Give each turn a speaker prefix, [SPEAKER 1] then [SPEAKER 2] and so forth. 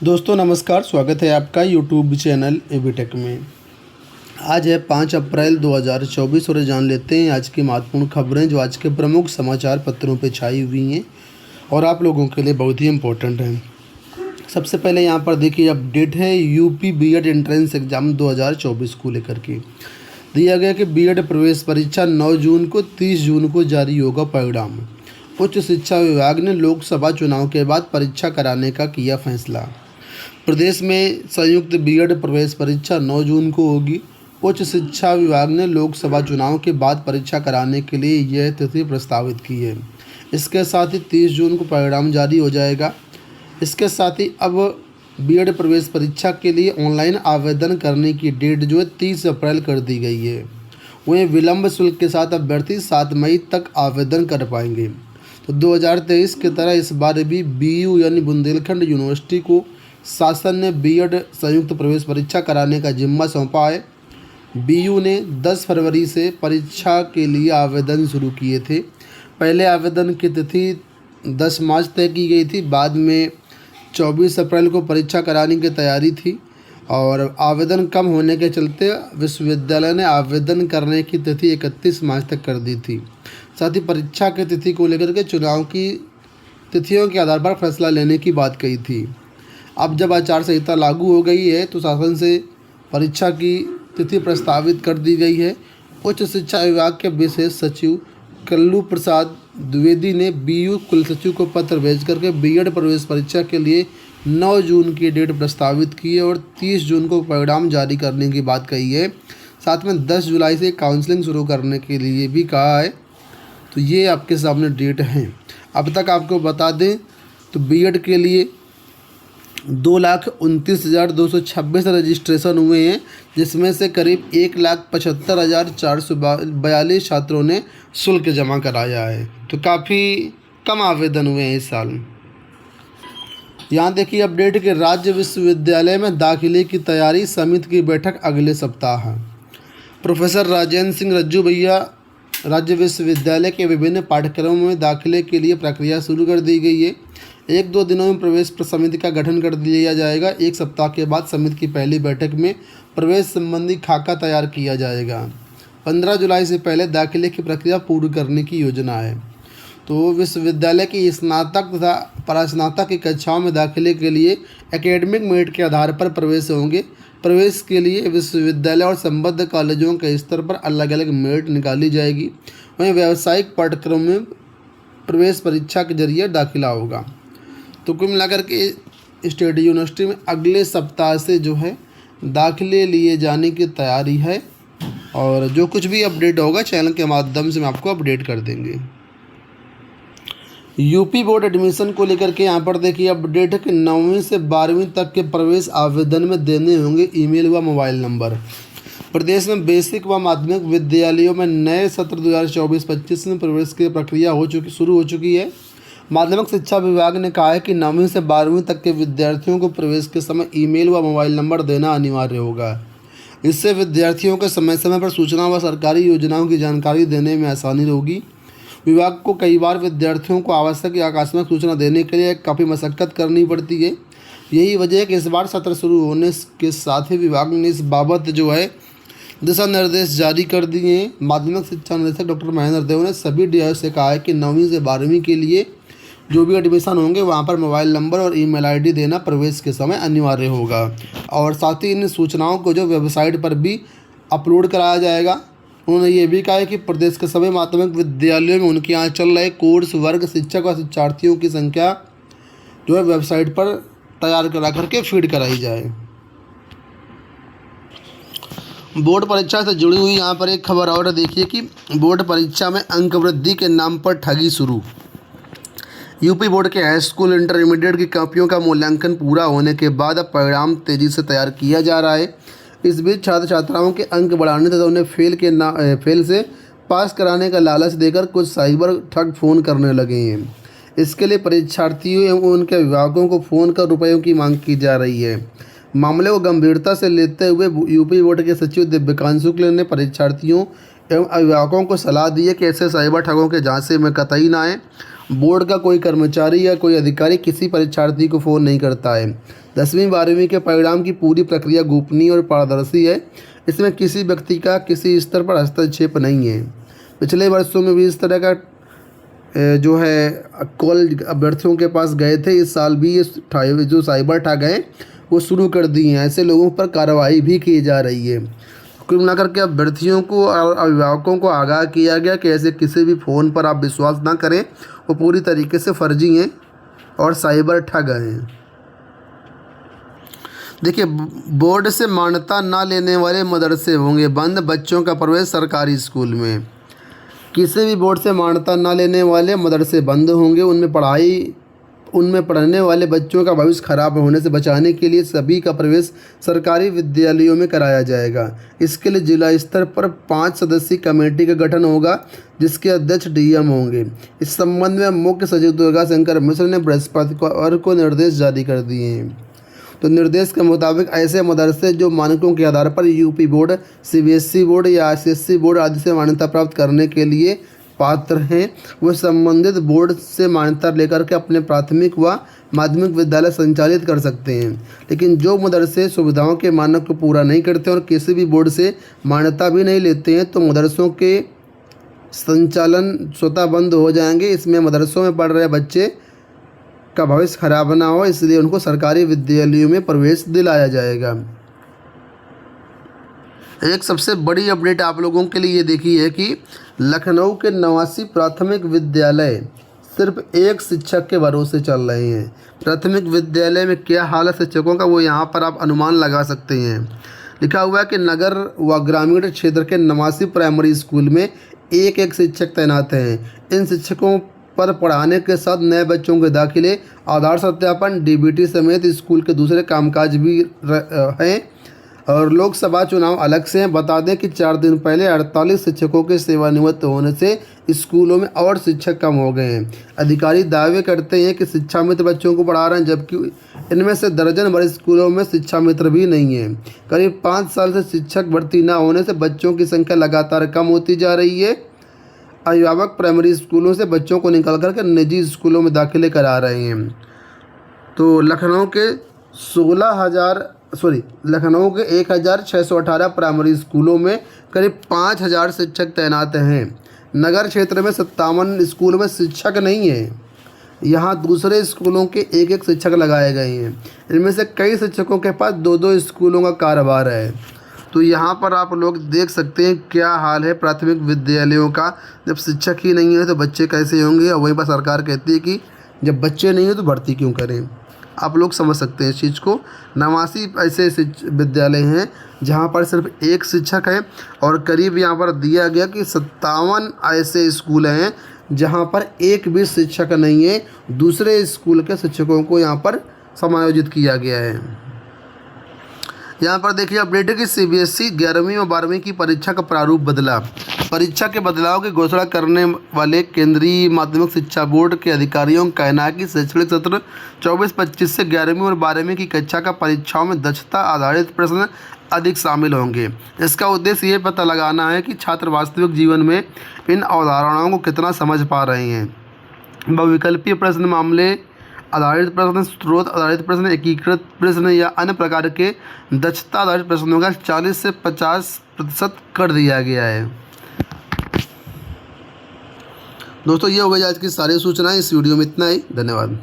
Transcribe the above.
[SPEAKER 1] दोस्तों नमस्कार, स्वागत है आपका यूट्यूब चैनल एबीटेक में। आज है 5 अप्रैल 2024 और जान लेते हैं आज की महत्वपूर्ण खबरें जो आज के प्रमुख समाचार पत्रों पे छाई हुई हैं और आप लोगों के लिए बहुत ही इम्पोर्टेंट हैं। सबसे पहले यहाँ पर देखिए अपडेट है यूपी बीएड एंट्रेंस एग्ज़ाम 2024 को लेकर के दिया गया कि बीएड प्रवेश परीक्षा 9 जून को 30 जून को जारी होगा परिणाम। उच्च शिक्षा विभाग ने लोकसभा चुनाव के बाद परीक्षा कराने का किया फैसला। प्रदेश में संयुक्त बीएड प्रवेश परीक्षा 9 जून को होगी। उच्च शिक्षा विभाग ने लोकसभा चुनाव के बाद परीक्षा कराने के लिए यह तिथि प्रस्तावित की है। इसके साथ ही 30 जून को परिणाम जारी हो जाएगा। इसके साथ ही अब बीएड प्रवेश परीक्षा के लिए ऑनलाइन आवेदन करने की डेट जो है 30 अप्रैल कर दी गई है। वहीं विलंब शुल्क के साथ अभ्यर्थी 7 मई तक आवेदन कर पाएंगे। तो 2023 की तरह इस बार भी बीयू यानी बुंदेलखंड यूनिवर्सिटी को शासन ने बीएड संयुक्त प्रवेश परीक्षा कराने का जिम्मा सौंपा है। बीयू ने 10 फरवरी से परीक्षा के लिए आवेदन शुरू किए थे। पहले आवेदन की तिथि 10 मार्च तय की गई थी, बाद में 24 अप्रैल को परीक्षा कराने की तैयारी थी और आवेदन कम होने के चलते विश्वविद्यालय ने आवेदन करने की तिथि 31 मार्च तक कर दी थी। साथ ही परीक्षा की तिथि को लेकर के चुनाव की तिथियों के आधार पर फैसला लेने की बात कही थी। अब जब आचार संहिता लागू हो गई है तो शासन से परीक्षा की तिथि प्रस्तावित कर दी गई है। उच्च शिक्षा विभाग के विशेष सचिव कल्लू प्रसाद द्विवेदी ने बीयू कुलसचिव को पत्र भेज करके बीएड प्रवेश परीक्षा के लिए 9 जून की डेट प्रस्तावित की है और 30 जून को परिणाम जारी करने की बात कही है। साथ में 10 जुलाई से काउंसलिंग शुरू करने के लिए भी कहा है। तो ये आपके सामने डेट हैं। अब तक आपको बता दें तो बीएड के लिए 2,29,226 रजिस्ट्रेशन हुए हैं, जिसमें से करीब 1,75,442 छात्रों ने शुल्क जमा कराया है। तो काफ़ी कम आवेदन हुए हैं इस साल। यहाँ देखिए अपडेट कि राज्य विश्वविद्यालय में दाखिले की तैयारी समिति की बैठक अगले सप्ताह है। प्रोफेसर राजेंद्र सिंह रज्जू भैया राज्य विश्वविद्यालय के विभिन्न पाठ्यक्रमों में दाखिले के लिए प्रक्रिया शुरू कर दी गई है। 1-2 दिनों में प्रवेश समिति का गठन कर दिया जाएगा। 1 सप्ताह के बाद समिति की पहली बैठक में प्रवेश संबंधी खाका तैयार किया जाएगा। 15 जुलाई से पहले दाखिले की प्रक्रिया पूरी करने की योजना है। तो विश्वविद्यालय की स्नातक तथा परास्नातक की कक्षाओं में दाखिले के लिए एकेडमिक मेरिट के आधार पर प्रवेश होंगे। प्रवेश के लिए विश्वविद्यालय और संबद्ध कॉलेजों के स्तर पर अलग अलग मेरिट निकाली जाएगी। वहीं व्यावसायिक पाठ्यक्रम में प्रवेश परीक्षा के जरिए दाखिला होगा। तो कुल मिलाकर के स्टेट यूनिवर्सिटी में अगले सप्ताह से जो है दाखिले लिए जाने की तैयारी है और जो कुछ भी अपडेट होगा चैनल के माध्यम से मैं आपको अपडेट कर देंगे। यूपी बोर्ड एडमिशन को लेकर के यहाँ पर देखिए अपडेट है कि 9वीं से 12वीं तक के प्रवेश आवेदन में देने होंगे ईमेल व मोबाइल नंबर। प्रदेश में बेसिक व माध्यमिक विद्यालयों में नए सत्र 2024-25 में प्रवेश की प्रक्रिया शुरू हो चुकी है। माध्यमिक शिक्षा विभाग ने कहा है कि 9वीं से 12वीं तक के विद्यार्थियों को प्रवेश के समय ईमेल व मोबाइल नंबर देना अनिवार्य होगा। इससे विद्यार्थियों को समय समय पर सूचना व सरकारी योजनाओं की जानकारी देने में आसानी होगी। विभाग को कई बार विद्यार्थियों को आवश्यक या आकस्मिक सूचना देने के लिए काफ़ी मशक्कत करनी पड़ती है। यही वजह है कि इस बार सत्र शुरू होने के साथ ही विभाग ने इस बाबत जो है दिशा निर्देश जारी कर दिए हैं। माध्यमिक शिक्षा निदेशक डॉक्टर महेंद्र देव ने सभी डीआईओ से कहा है कि 9वीं से 12वीं के लिए जो भी एडमिशन होंगे वहाँ पर मोबाइल नंबर और ईमेल आईडी देना प्रवेश के समय अनिवार्य होगा और साथ ही इन सूचनाओं को जो वेबसाइट पर भी अपलोड कराया जाएगा। उन्होंने ये भी कहा है कि प्रदेश के सभी माध्यमिक विद्यालयों में उनके यहाँ चल रहे कोर्स वर्ग शिक्षक और शिक्षार्थियों की संख्या जो है वेबसाइट पर तैयार करा करके फीड कराई जाए। बोर्ड परीक्षा से जुड़ी हुई यहाँ पर एक खबर और देखिए कि बोर्ड परीक्षा में अंक वृद्धि के नाम पर ठगी शुरू। यूपी बोर्ड के हाई स्कूल इंटरमीडिएट की कॉपियों का मूल्यांकन पूरा होने के बाद अब परिणाम तेज़ी से तैयार किया जा रहा है। इस बीच छात्र छात्राओं के अंक बढ़ाने तथा उन्हें फेल से पास कराने का लालच देकर कुछ साइबर ठग फ़ोन करने लगे हैं। इसके लिए परीक्षार्थियों एवं उनके अभिभावकों को फ़ोन कर रुपयों की मांग की जा रही है। मामले को गंभीरता से लेते हुए यूपी बोर्ड के सचिव दिव्यकांत शुक्ल ने परीक्षार्थियों एवं अभिभावकों को सलाह दी है कि ऐसे साइबर ठगों के झांसे में कतई ना आए बोर्ड का कोई कर्मचारी या कोई अधिकारी किसी परीक्षार्थी को फ़ोन नहीं करता है। 10वीं 12वीं के परिणाम की पूरी प्रक्रिया गोपनीय और पारदर्शी है। इसमें किसी व्यक्ति का किसी स्तर पर हस्तक्षेप नहीं है। पिछले वर्षों में भी इस तरह का जो है कॉल अभ्यर्थियों के पास गए थे। इस साल भी ये जो साइबर ठग हैं वो शुरू कर दिए हैं। ऐसे लोगों पर कार्रवाई भी की जा रही है। कुल मिलाकर के अभ्यर्थियों को और अभिभावकों को आगाह किया गया कि ऐसे किसी भी फ़ोन पर आप विश्वास ना करें, वो पूरी तरीके से फर्जी हैं और साइबर ठग हैं। देखिए, बोर्ड से मान्यता ना लेने वाले मदरसे होंगे बंद, बच्चों का प्रवेश सरकारी स्कूल में। किसी भी बोर्ड से मान्यता ना लेने वाले मदरसे बंद होंगे। उनमें पढ़ने वाले बच्चों का भविष्य खराब होने से बचाने के लिए सभी का प्रवेश सरकारी विद्यालयों में कराया जाएगा। इसके लिए जिला स्तर पर 5 सदस्यीय कमेटी का गठन होगा, जिसके अध्यक्ष डीएम होंगे। इस संबंध में मुख्य सचिव दुर्गा शंकर मिश्र ने बृहस्पतिवार को निर्देश जारी कर दिए हैं। तो निर्देश के मुताबिक ऐसे मदरसे जो मानकों के आधार पर यूपी बोर्ड, सीबीएसई बोर्ड या आईसीएसई बोर्ड आदि से मान्यता प्राप्त करने के लिए पात्र हैं, वो संबंधित बोर्ड से मान्यता लेकर के अपने प्राथमिक व माध्यमिक विद्यालय संचालित कर सकते हैं। लेकिन जो मदरसे सुविधाओं के मानक को पूरा नहीं करते और किसी भी बोर्ड से मान्यता भी नहीं लेते हैं, तो मदरसों के संचालन स्वतः बंद हो जाएंगे। इसमें मदरसों में पढ़ रहे बच्चे का भविष्य खराब ना हो, इसलिए उनको सरकारी विद्यालयों में प्रवेश दिलाया जाएगा। एक सबसे बड़ी अपडेट आप लोगों के लिए ये देखी है कि लखनऊ के 89 प्राथमिक विद्यालय सिर्फ एक शिक्षक के भरोसे चल रहे हैं। प्राथमिक विद्यालय में क्या हाल है शिक्षकों का, वो यहाँ पर आप अनुमान लगा सकते हैं। लिखा हुआ है कि नगर व ग्रामीण क्षेत्र के 89 प्राइमरी स्कूल में एक शिक्षक तैनात हैं। इन शिक्षकों पर पढ़ाने के साथ नए बच्चों के दाखिले, आधार सत्यापन, डीबीटी समेत स्कूल के दूसरे कामकाज भी हैं। और लोकसभा चुनाव अलग से हैं। बता दें कि 4 दिन पहले 48 शिक्षकों के सेवानिवृत्त होने से स्कूलों में और शिक्षक कम हो गए हैं। अधिकारी दावे करते हैं कि शिक्षा मित्र बच्चों को पढ़ा रहे हैं, जबकि इनमें से दर्जन भर स्कूलों में शिक्षा मित्र भी नहीं है। करीब 5 साल से शिक्षक भर्ती न होने से बच्चों की संख्या लगातार कम होती जा रही है। अभिभावक प्राइमरी स्कूलों से बच्चों को निकाल करके निजी स्कूलों में दाखिले करा रहे हैं। तो लखनऊ के 1618 प्राइमरी स्कूलों में करीब 5000 शिक्षक तैनात हैं। नगर क्षेत्र में 57 स्कूलों में शिक्षक नहीं है। यहाँ दूसरे स्कूलों के एक शिक्षक लगाए गए हैं। इनमें से कई शिक्षकों के पास 2 स्कूलों का कारोबार है। तो यहाँ पर आप लोग देख सकते हैं क्या हाल है प्राथमिक विद्यालयों का। जब शिक्षक ही नहीं है तो बच्चे कैसे होंगे, और वहीं पर सरकार कहती है कि जब बच्चे नहीं हैं तो भर्ती क्यों करें। आप लोग समझ सकते हैं इस चीज़ को। 89 ऐसे विद्यालय हैं जहाँ पर सिर्फ एक शिक्षक है, और करीब यहाँ पर दिया गया कि 57 ऐसे स्कूल हैं जहाँ पर एक भी शिक्षक नहीं है। दूसरे स्कूल के शिक्षकों को यहाँ पर समायोजित किया गया है। यहाँ पर देखिए अपडेट है कि सीबीएसई 11वीं और 12वीं की परीक्षा का प्रारूप बदला। परीक्षा के बदलाव की घोषणा करने वाले केंद्रीय माध्यमिक शिक्षा बोर्ड के अधिकारियों का कहना है कि शैक्षणिक सत्र 24-25 से 11वीं और 12वीं की कक्षा का परीक्षाओं में दक्षता आधारित प्रश्न अधिक शामिल होंगे। इसका उद्देश्य ये पता लगाना है कि छात्र वास्तविक जीवन में इन अवधारणाओं को कितना समझ पा रहे हैं। बहुविकल्पीय प्रश्न, मामले आधारित प्रश्न, स्रोत आधारित प्रश्न, एकीकृत प्रश्न या अन्य प्रकार के दक्षता आधारित प्रश्नों का 40 से 50% कर दिया गया है। दोस्तों, ये हो गई आज की सारी सूचनाएं। इस वीडियो में इतना ही। धन्यवाद।